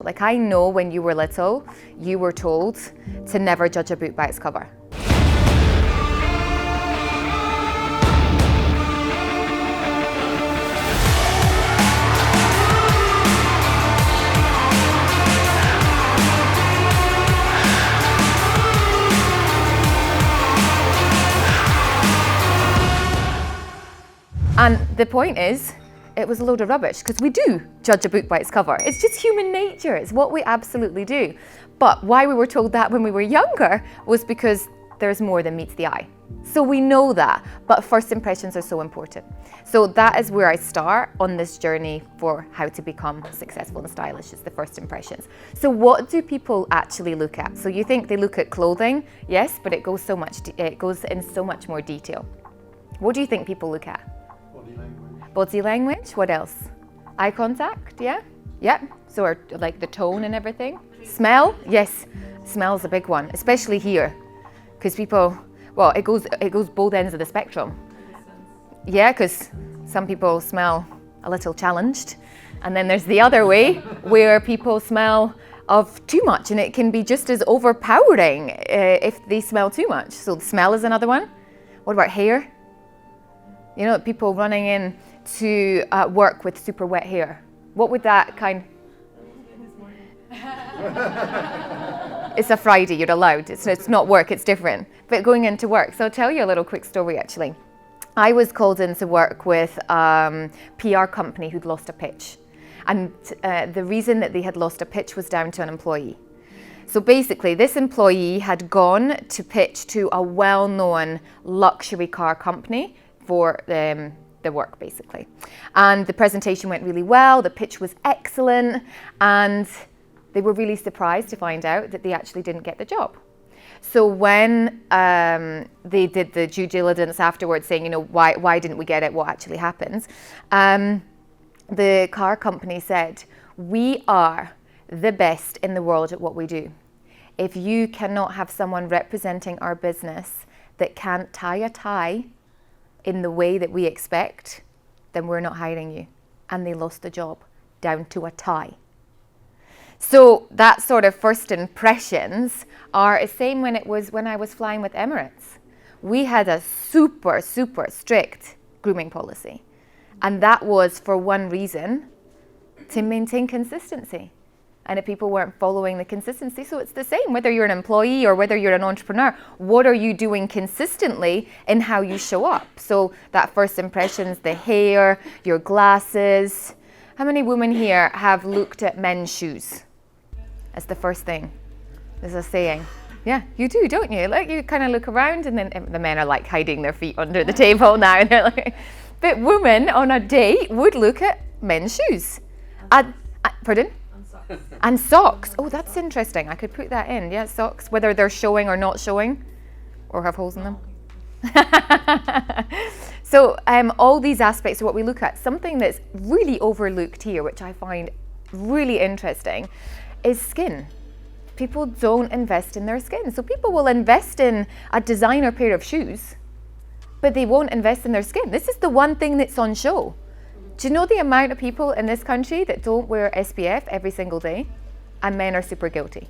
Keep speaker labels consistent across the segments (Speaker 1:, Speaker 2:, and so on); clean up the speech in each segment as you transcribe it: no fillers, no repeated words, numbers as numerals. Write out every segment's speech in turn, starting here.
Speaker 1: Like, I know when you were little, you were told to never judge a book by its cover. And the point is, it was a load of rubbish, because we do judge a book by its cover. It's just human nature. It's what we absolutely do. But why we were told that when we were younger was because there's more than meets the eye. So we know that, but first impressions are so important. So that is where I start on this journey for how to become successful and stylish, is the first impressions. So what do people actually look at? So you think they look at clothing? Yes, but it goes in so much more detail. What do you think people look at? Body language, what else? Eye contact, yeah? Yeah, so like the tone and everything. Smell, yes, smell's a big one, especially here. Because people, well, it goes both ends of the spectrum. Yeah, because some people smell a little challenged. And then there's the other way, where people smell of too much, and it can be just as overpowering if they smell too much. So the smell is another one. What about hair? You know, people running in to work with super wet hair. What would that kind? It's a Friday, you're allowed. It's not work, it's different. But going into work, so I'll tell you a little quick story actually. I was called in to work with a PR company who'd lost a pitch. And the reason that they had lost a pitch was down to an employee. So basically, this employee had gone to pitch to a well-known luxury car company for the work, basically. And the presentation went really well, the pitch was excellent, and they were really surprised to find out that they actually didn't get the job. So when they did the due diligence afterwards, saying, you know, why didn't we get it, what actually happens, the car company said, we are the best in the world at what we do. If you cannot have someone representing our business that can't tie a tie in the way that we expect, then we're not hiring you. And they lost the job down to a tie. So that sort of first impressions are the same when I was flying with Emirates. We had a super, super strict grooming policy. And that was for one reason, to maintain consistency. And if people weren't following the consistency, so it's the same, whether you're an employee or whether you're an entrepreneur, what are you doing consistently in how you show up? So that first impressions, the hair, your glasses. How many women here have looked at men's shoes? That's the first thing. There's a saying. Yeah, you do, don't you? Like, you kind of look around and then the men are like hiding their feet under the table now. And they're like, but women on a date would look at men's shoes. Pardon? And socks. Oh, that's interesting. I could put that in. Yeah, socks, whether they're showing or not showing, or have holes in them. So all these aspects are what we look at. Something that's really overlooked here, which I find really interesting, is skin. People don't invest in their skin. So people will invest in a designer pair of shoes, but they won't invest in their skin. This is the one thing that's on show. Do you know the amount of people in this country that don't wear SPF every single day? And men are super guilty.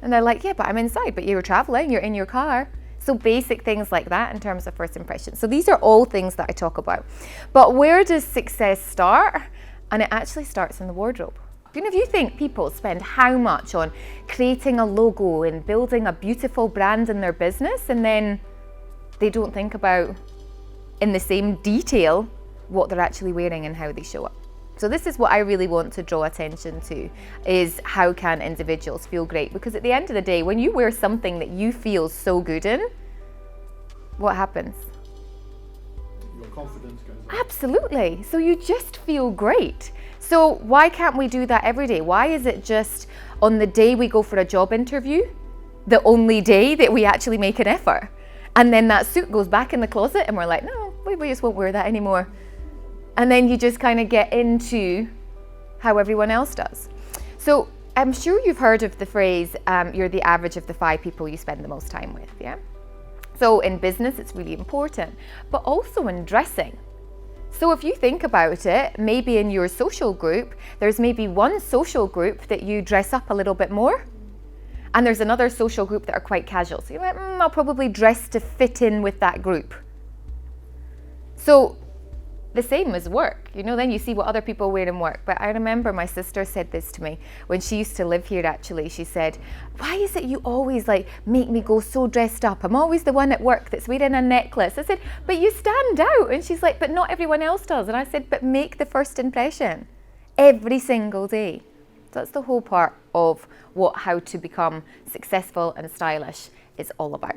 Speaker 1: And they're like, yeah, but I'm inside, but you're traveling, you're in your car. So basic things like that in terms of first impressions. So these are all things that I talk about. But where does success start? And it actually starts in the wardrobe. You know, if you think people spend how much on creating a logo and building a beautiful brand in their business, and then they don't think about in the same detail what they're actually wearing and how they show up. So this is what I really want to draw attention to, is how can individuals feel great? Because at the end of the day, when you wear something that you feel so good in, what happens?
Speaker 2: Your confidence goes up.
Speaker 1: Absolutely. So you just feel great. So why can't we do that every day? Why is it just on the day we go for a job interview, the only day that we actually make an effort? And then that suit goes back in the closet and we're like, no, we just won't wear that anymore. And then you just kind of get into how everyone else does. So I'm sure you've heard of the phrase, you're the average of the 5 people you spend the most time with, yeah? So in business, it's really important, but also in dressing. So if you think about it, maybe in your social group, there's maybe one social group that you dress up a little bit more, and there's another social group that are quite casual. So you're like, I'll probably dress to fit in with that group. So the same as work, then you see what other people wear in work. But I remember my sister said this to me when she used to live here actually. She said, why is it you always make me go so dressed up? I'm always the one at work that's wearing a necklace. I said, but you stand out. And she's like, but not everyone else does. And I said, but make the first impression every single day. So that's the whole part of how to become successful and stylish is all about.